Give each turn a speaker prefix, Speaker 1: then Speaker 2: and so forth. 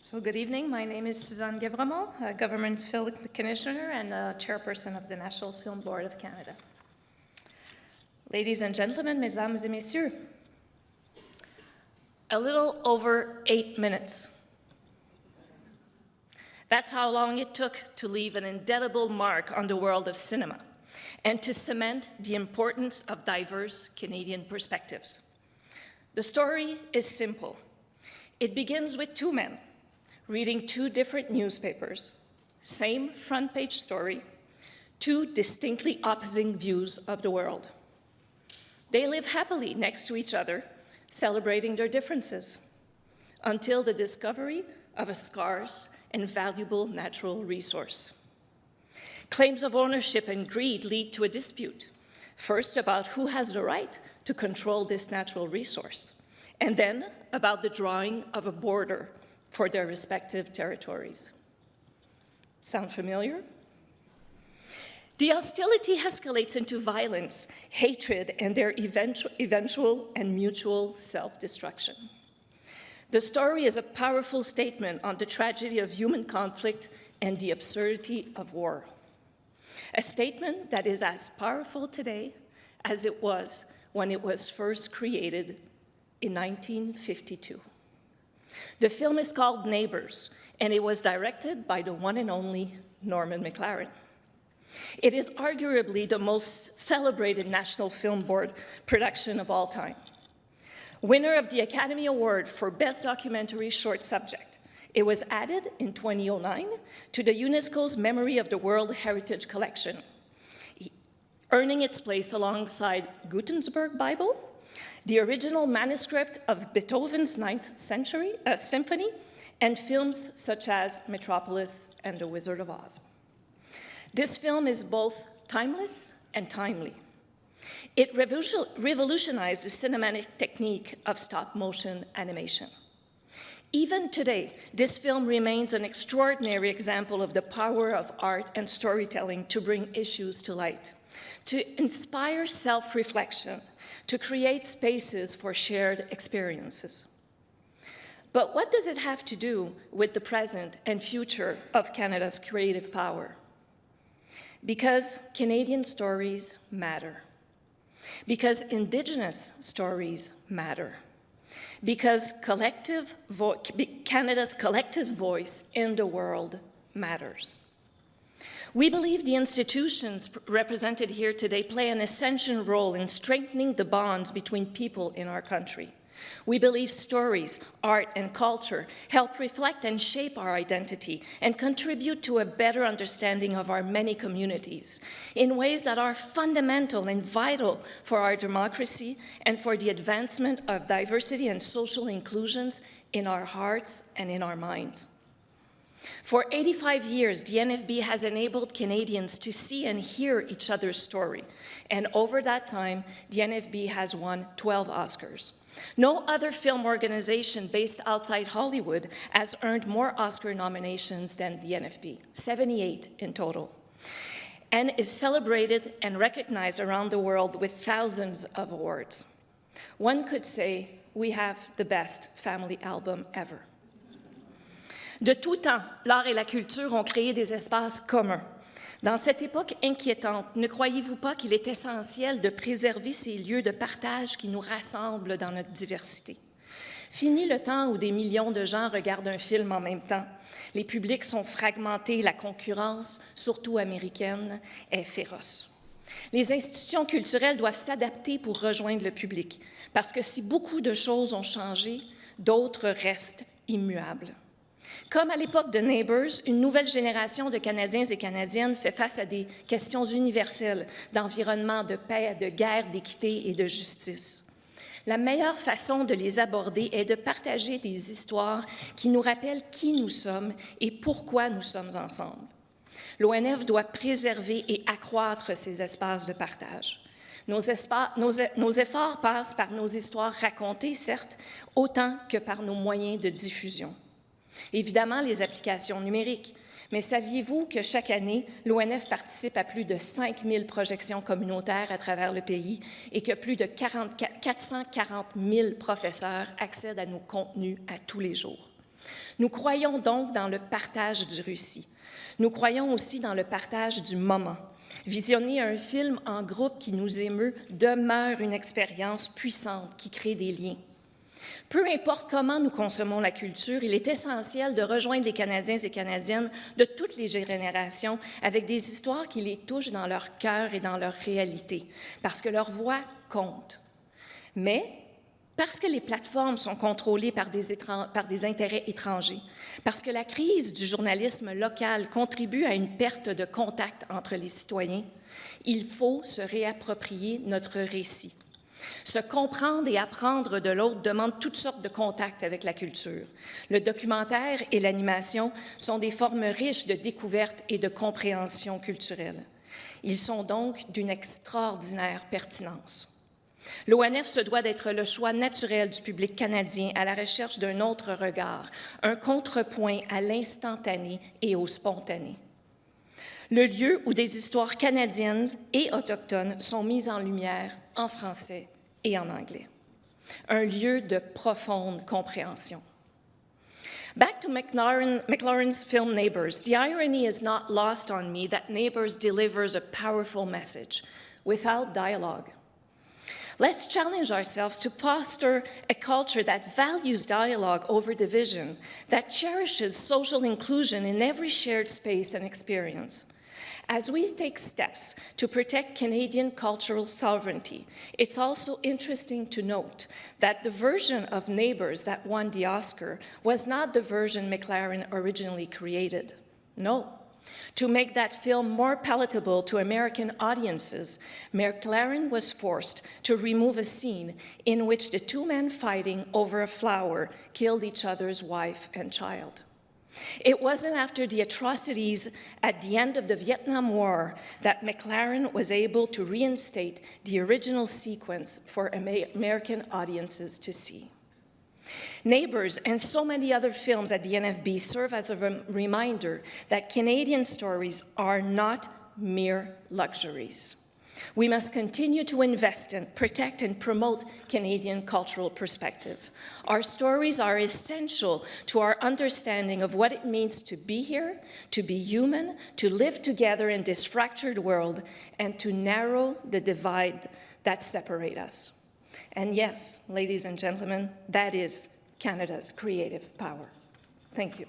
Speaker 1: So good evening. My name is Suzanne Guèvremont, a Government Film Commissioner and a Chairperson of the National Film Board of Canada. Ladies and gentlemen, mesdames et messieurs, a little over 8 minutes. That's how long it took to leave an indelible mark on the world of cinema and to cement the importance of diverse Canadian perspectives. The story is simple. It begins with two men reading two different newspapers, same front page story, two distinctly opposing views of the world. They live happily next to each other, celebrating their differences, until the discovery of a scarce and valuable natural resource. Claims of ownership and greed lead to a dispute, first about who has the right to control this natural resource, and then about the drawing of a border for their respective territories. Sound familiar? The hostility escalates into violence, hatred, and their eventual and mutual self-destruction. The story is a powerful statement on the tragedy of human conflict and the absurdity of war. A statement that is as powerful today as it was when it was first created in 1952. The film is called Neighbors, and it was directed by the one and only Norman McLaren. It is arguably the most celebrated National Film Board production of all time. Winner of the Academy Award for Best Documentary Short Subject, it was added in 2009 to the UNESCO's Memory of the World Heritage Collection, earning its place alongside Gutenberg Bible, the original manuscript of Beethoven's Ninth Symphony, and films such as Metropolis and The Wizard of Oz. This film is both timeless and timely. It revolutionized the cinematic technique of stop-motion animation. Even today, this film remains an extraordinary example of the power of art and storytelling to bring issues to light, to inspire self-reflection, to create spaces for shared experiences. But what does it have to do with the present and future of Canada's creative power? Because Canadian stories matter. Because Indigenous stories matter. Because Canada's collective voice in the world matters. We believe the institutions represented here today play an essential role in strengthening the bonds between people in our country. We believe stories, art, and culture help reflect and shape our identity and contribute to a better understanding of our many communities in ways that are fundamental and vital for our democracy and for the advancement of diversity and social inclusions in our hearts and in our minds. For 85 years, the NFB has enabled Canadians to see and hear each other's story, and over that time, the NFB has won 12 Oscars. No other film organization based outside Hollywood has earned more Oscar nominations than the NFB, 78 in total, and is celebrated and recognized around the world with thousands of awards. One could say we have the best family album ever. De tout temps, l'art et la culture ont créé des espaces communs. Dans cette époque inquiétante, ne croyez-vous pas qu'il est essentiel de préserver ces lieux de partage qui nous rassemblent dans notre diversité? Fini le temps où des millions de gens regardent un film en même temps. Les publics sont fragmentés, la concurrence, surtout américaine, est féroce. Les institutions culturelles doivent s'adapter pour rejoindre le public, parce que si beaucoup de choses ont changé, d'autres restent immuables. Comme à l'époque de Neighbors, une nouvelle génération de Canadiens et Canadiennes fait face à des questions universelles d'environnement, de paix, de guerre, d'équité et de justice. La meilleure façon de les aborder est de partager des histoires qui nous rappellent qui nous sommes et pourquoi nous sommes ensemble. L'ONF doit préserver et accroître ces espaces de partage. Nos efforts passent par nos histoires racontées, certes, autant que par nos moyens de diffusion. Évidemment, les applications numériques. Mais saviez-vous que chaque année, l'ONF participe à plus de 5000 projections communautaires à travers le pays et que plus de 440 000 professeurs accèdent à nos contenus à tous les jours? Nous croyons donc dans le partage du récit. Nous croyons aussi dans le partage du moment. Visionner un film en groupe qui nous émeut demeure une expérience puissante qui crée des liens. Peu importe comment nous consommons la culture, il est essentiel de rejoindre les Canadiens et Canadiennes de toutes les générations avec des histoires qui les touchent dans leur cœur et dans leur réalité, parce que leur voix compte. Mais parce que les plateformes sont contrôlées par des intérêts étrangers, parce que la crise du journalisme local contribue à une perte de contact entre les citoyens, il faut se réapproprier notre récit. Se comprendre et apprendre de l'autre demande toutes sortes de contacts avec la culture. Le documentaire et l'animation sont des formes riches de découverte et de compréhension culturelle. Ils sont donc d'une extraordinaire pertinence. L'ONF se doit d'être le choix naturel du public canadien à la recherche d'un autre regard, un contrepoint à l'instantané et au spontané. Le lieu où des histoires canadiennes et autochtones sont mises en lumière en français et en anglais. Un lieu de profonde compréhension. Back to McLaurin's film Neighbours, the irony is not lost on me that Neighbours delivers a powerful message without dialogue. Let's challenge ourselves to foster a culture that values dialogue over division, that cherishes social inclusion in every shared space and experience. As we take steps to protect Canadian cultural sovereignty, it's also interesting to note that the version of Neighbours that won the Oscar was not the version McLaren originally created. No. To make that film more palatable to American audiences, McLaren was forced to remove a scene in which the two men fighting over a flower killed each other's wife and child. It wasn't after the atrocities at the end of the Vietnam War that McLaren was able to reinstate the original sequence for American audiences to see. Neighbours and so many other films at the NFB serve as a reminder that Canadian stories are not mere luxuries. We must continue to invest in, protect, and promote Canadian cultural perspective. Our stories are essential to our understanding of what it means to be here, to be human, to live together in this fractured world, and to narrow the divide that separates us. And yes, ladies and gentlemen, that is Canada's creative power. Thank you.